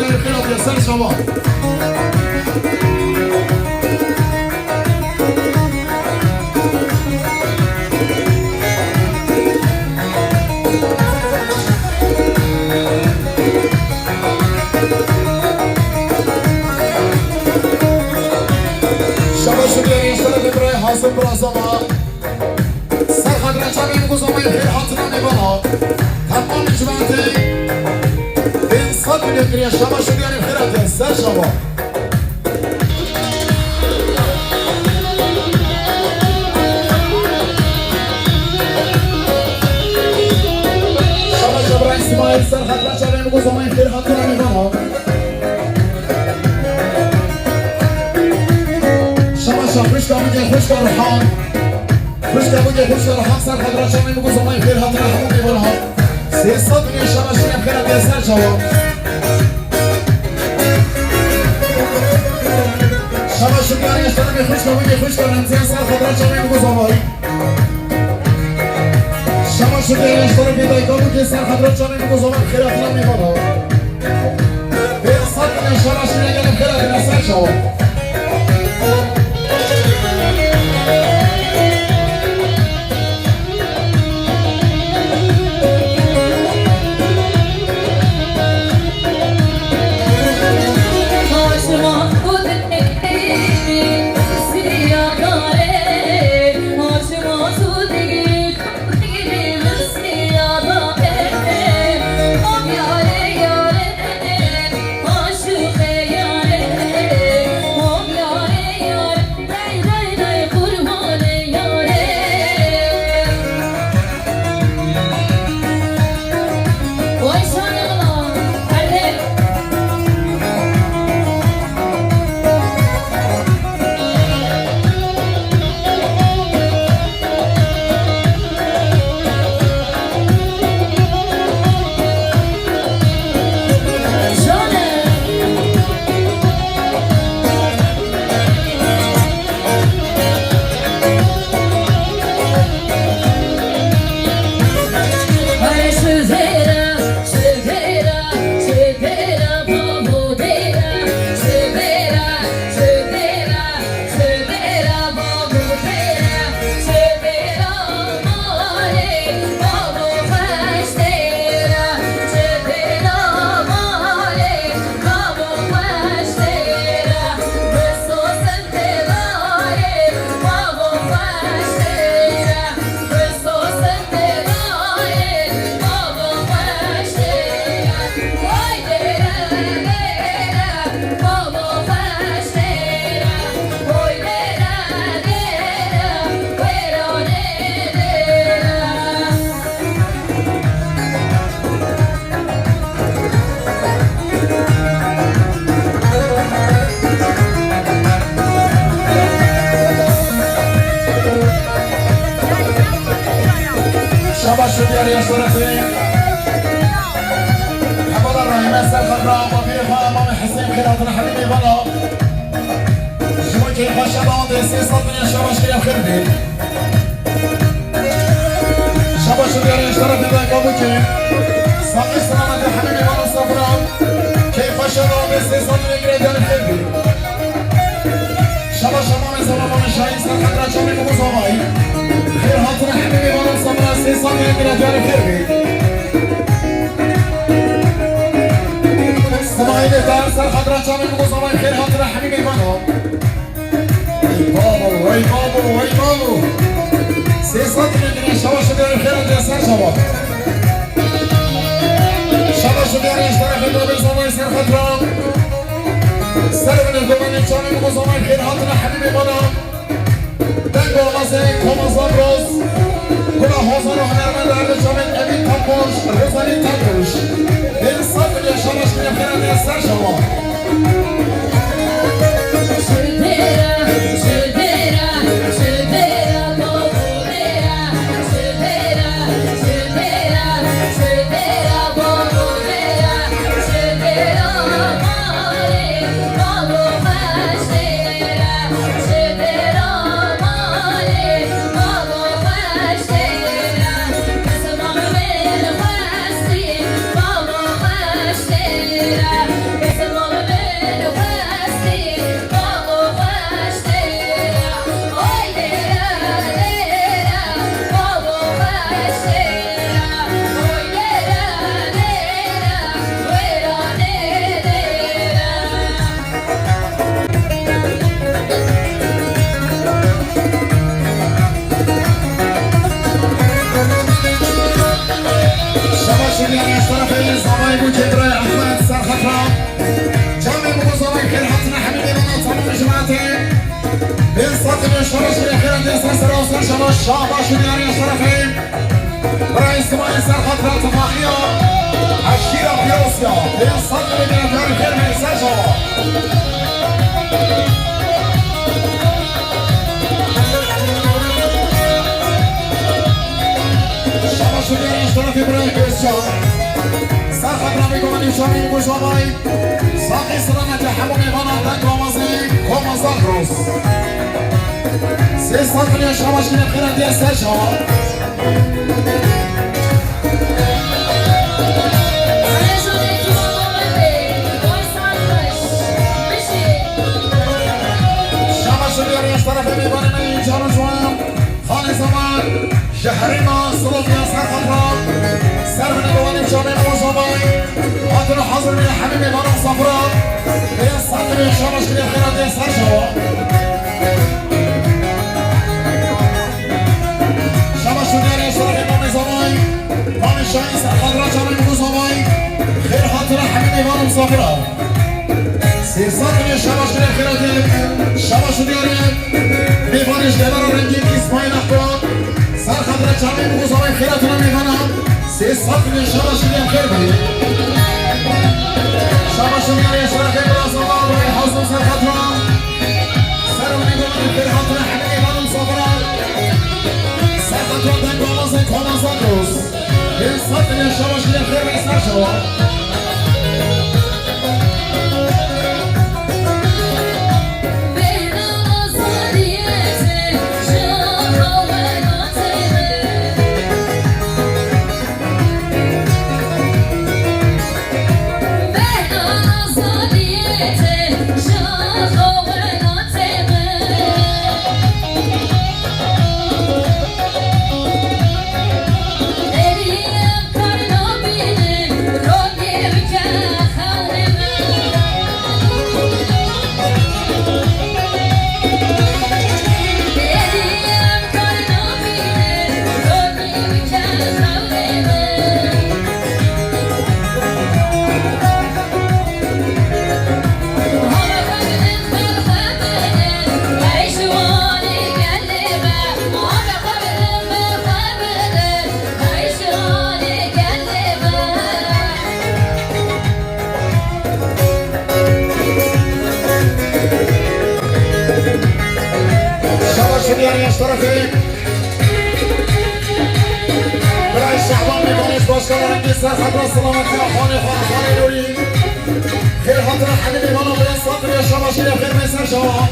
داری خیلی سر شما حاصل برازما سر خدرة شامي مقوزما يخير حاطنا نبالا تمام جماعتي بين صد من يكريا شابا شبياني بخيراتي سر شابا شابا شبرا اسماعيل سر خدرة شامي مقوزما يخير حاطنا نبالا خوش کامون خوش کارهان خوش کارهان سر خدرات شما میگو زمان خیر هاتون همون میبرها 300 میلیون شما شما خیر از سر شما شما شما اشتراک خوش کارهان سر خدرات شما میگو زمان شما شما اشتراک پیدا کامون که سر خدرات شما میگو زمان خیر هاتون میبرها 300 میلیون شما شما خیر از سر شما سرشما شاباش دیاری شرفیم برای اسماعیل سرخط رتفاقیا اشکیرا پیروسیا این صدر بگیرتاری فرمی سرشما شاباش دیاری شرفی برای پیروسیا سرخط را میگوانیم شامیم گوشوامای ساقی سلامت همون ایوانان تک آمازی کامازان روز سه سال کنی شاباش کنی خیرندی سر شما شاباش دیاری از طرف میبانیم این جان و جوان خانه زمان شهری ما سلوفیا سرخط را سر بنبوانیم شامیم گوشوامای حاضر حاضر من حبیب ایوانان صفرا این سال کنی شاباش کنی خیرندی سر شما شدیاری شرف امام زمانی امام شاهی سرخط را چمه بگو زمانی خیر خاطر حبیب ایوان مسافره سیرسات کنی شباش کنی خیراتی شباش دیاری میوانش دبر رنگی اسماعیل اخبار سرخط را چمه بگو زمانی خیرات را میوانم سیرسات کنی شباش کنی خیر بگی شباش دیاری شرف امام زمانی حاضر سرخط را سر و میگوانی خیر خاطر حبیب ایوان مسافره سرخط دنگامازه کامازان روز این سطح شباش کنیم خیر بگیستر شما دیاری از طرف برای شعبان میکنیش باشکار رنگی سرخط را سلامت خانه نوری خیلی خاطر حبیب ایوانو به ساطر شباش کنی خیر میسر شما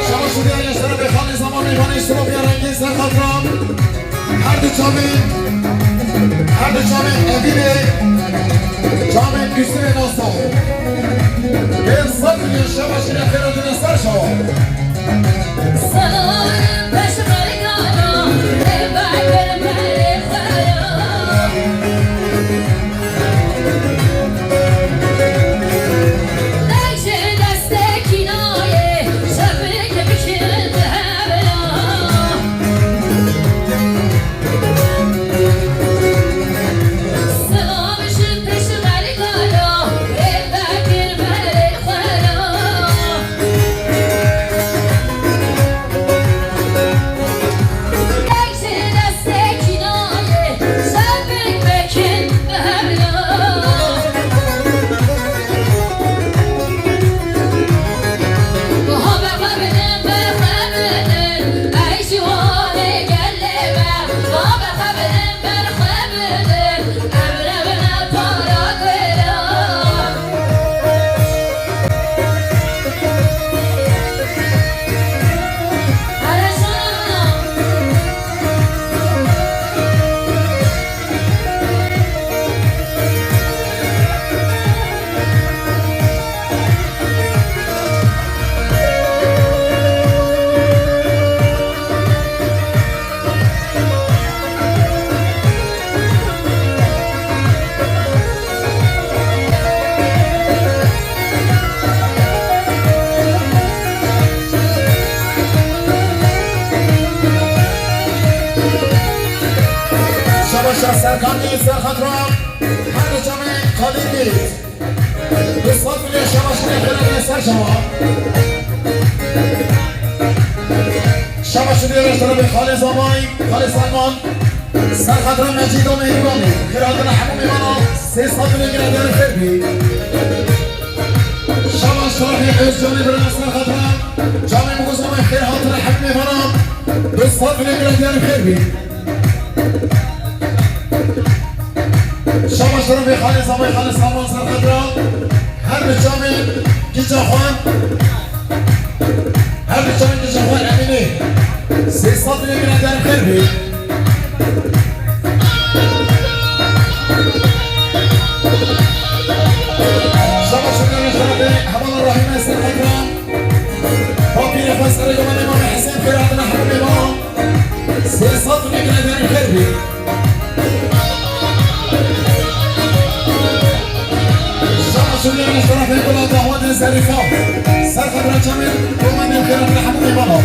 شباش دیاری از طرف خانه زمان میکنیش سلوفیا رنگی سرخط را هر دو چامه ادیده چامه کشتر ناستان به ساطر شباش کنی خیر رو دونه سر شما سلام پشمالی کارم بگرم بله خیام نکشه دست کنایه شبه که بکن بهبلام سلامش پشمالی کارم بگرم بله خیام سرکانی سرخط را هر جمعه قدیمی بسات میلیه شباش کنی خیلی سر شما شبش دیگه طرف خالی زمانی خالی سلمان سرخطر مجید و مهیبانی خیراتنا حمومی مانا 300 میلیون دیگر خیر بی شبش طرف حیز جانی برن سرخطر جامعه مگوزمان خیراتنا حمومی مانا 200 میلیون دیگر خیر بی شبش طرف خالی زمانی خالی سلمان سرخطر هر جامعه گیجا خوان هر جامعه گیجا خوان امینی 300 میلیون دیگر خیر بی حمال الرحيم يسر الأكرام وفي نفس رجل الإمام حسين في رعدنا حمد الإمام سيصد من أدان الخربي شرع شريان الشرف يقول دعوات الزريفة سرخب رجمل ومن الخيرات حمد الإمام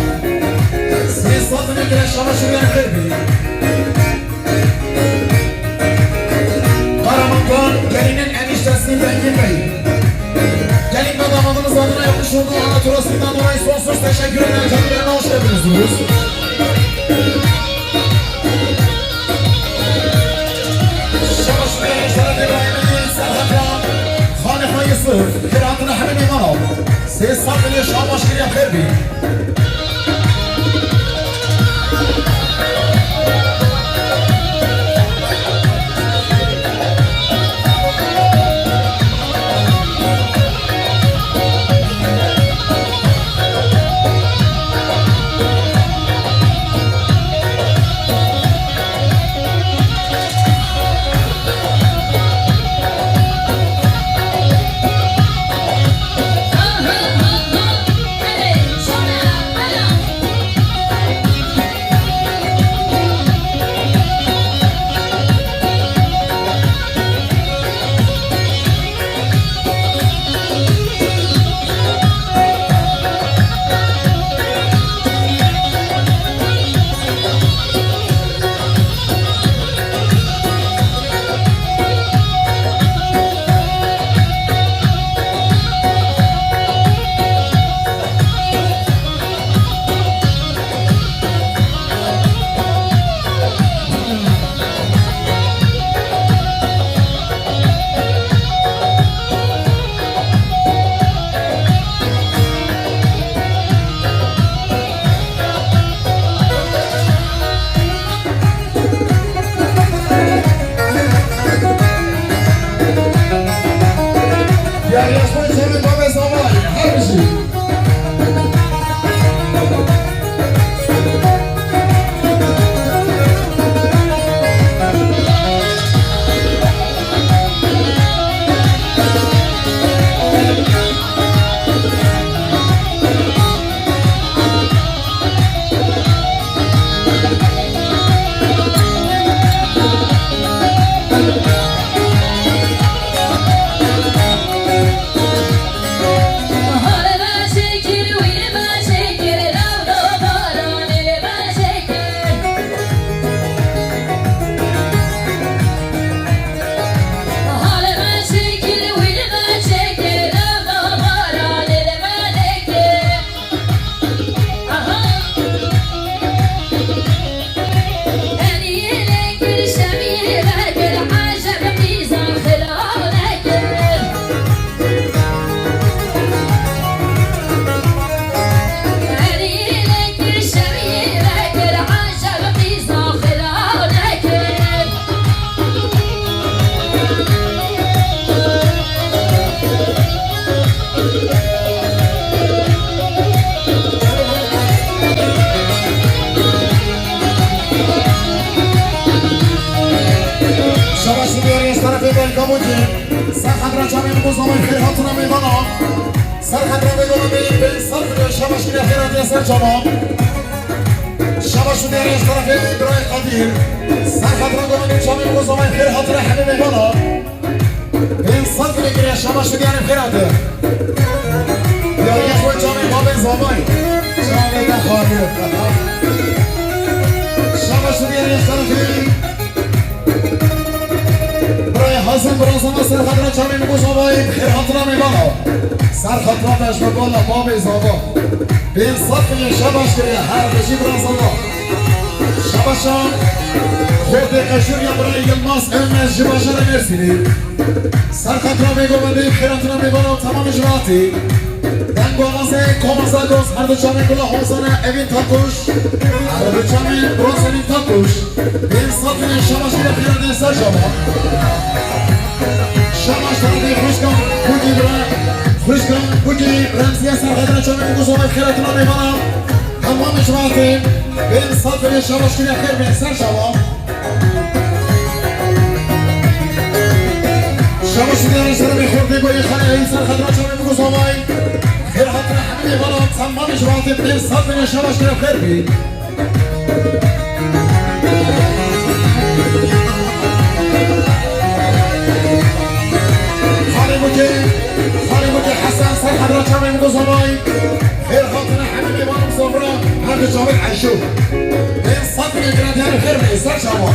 سيصد من أدان شرع شريان الخربي قرمانقان gelinin eniştesinin Engin Bey gelin ve damadınız adına yapmış olduğu anatürasından dolayı sonsuz teşekkür eden kendilerine hoş geldiniz diyoruz. Şabaş Bey'in Şeref İbrahim'in Serhat'la Hanifa Yusuf Kıraatına Hamid İmanov Siz Sabri Şabaş Kırıya Kırbi شبش دیگه طرف برای قدیر سرخطر گمان شامل گذاشتم خیر خاطر حبیب بالا این صد میگیره شبش دیگه خیراته یا یه خود جامعه باب زمانی جامعه نخواهی شبش دیگه طرف برای حسن براسم سر خطره چمی میگوش آبایی خیر خطره میبالا سر خطره بهش بگالا باب ایزابا بین صد میگه شبش کریه هر بشی براسم شبشان خود قشور یا برای یلماس امز جباشه رو مرسینی سر خطره میگو بندی خیر خطره میبالا تمام جواتی دنگ و آغازه کامازه گوز هر دو چمی گلا حوزانه اوین تاکوش هر دو چمی براسم این تاکوش بین صد میگه شبش کریه خیرانه سر شما شماش تنده خوشگان بودی برای خوشگان بودی رمزی سر خدره چمی بگوز آمد خیرتون رو میبانم تمام جواتیم بین صد بگه شماش کنی خیر بین سر شما شماش دیگرش رو میخوردی با یه خانه این سر خدره چمی بگوز آمد خیرتون همه میبانم تمام جواتیم بین صد بگه شماش کنی خیر بین خالی بودی حسن سر حضرت چمی میگوز همایی خیر خاطر همه میبانم صفرا هر دو جاوید عشو این صد میگه گرد یعنی خیر بگی سر شما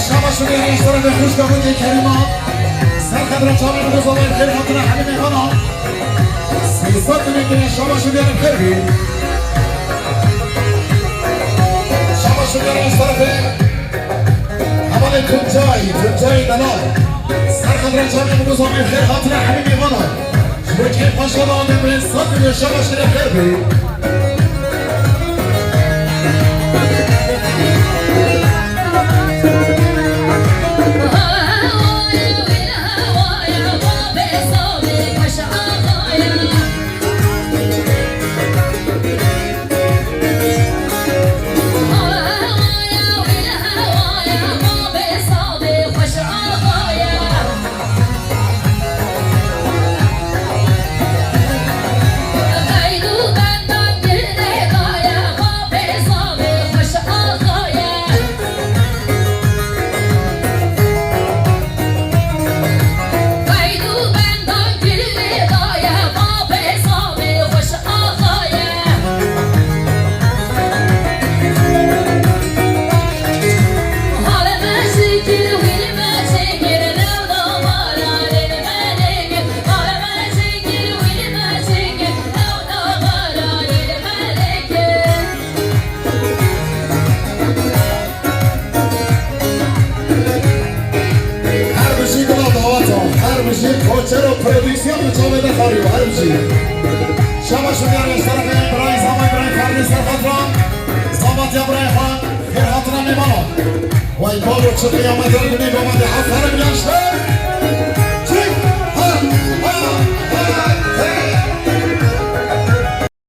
شما شده یعنی اشترا به خوشگاه بودی کریما سر حضرت چمی میگوز همایی خیر خاطر همه میبانم سی صد میگه شما شده یعنی خیر بگی شما شده یعنی اشترا به حوالی تنجای دلال سر خدره چمی بگوز همه خیر خاطر همه میوانم شبکی پاشا دانه به صد میگه شما شده خیر بی کوچر و پرودیسیون تو بده خالی و هر بچی شما شدیار از طرف برای زمان برای فردی سرخطران زامت یا برای خان خیر خاطران میمانم و این بار رو چه قیامت رو کنی با من ده حفر میانشته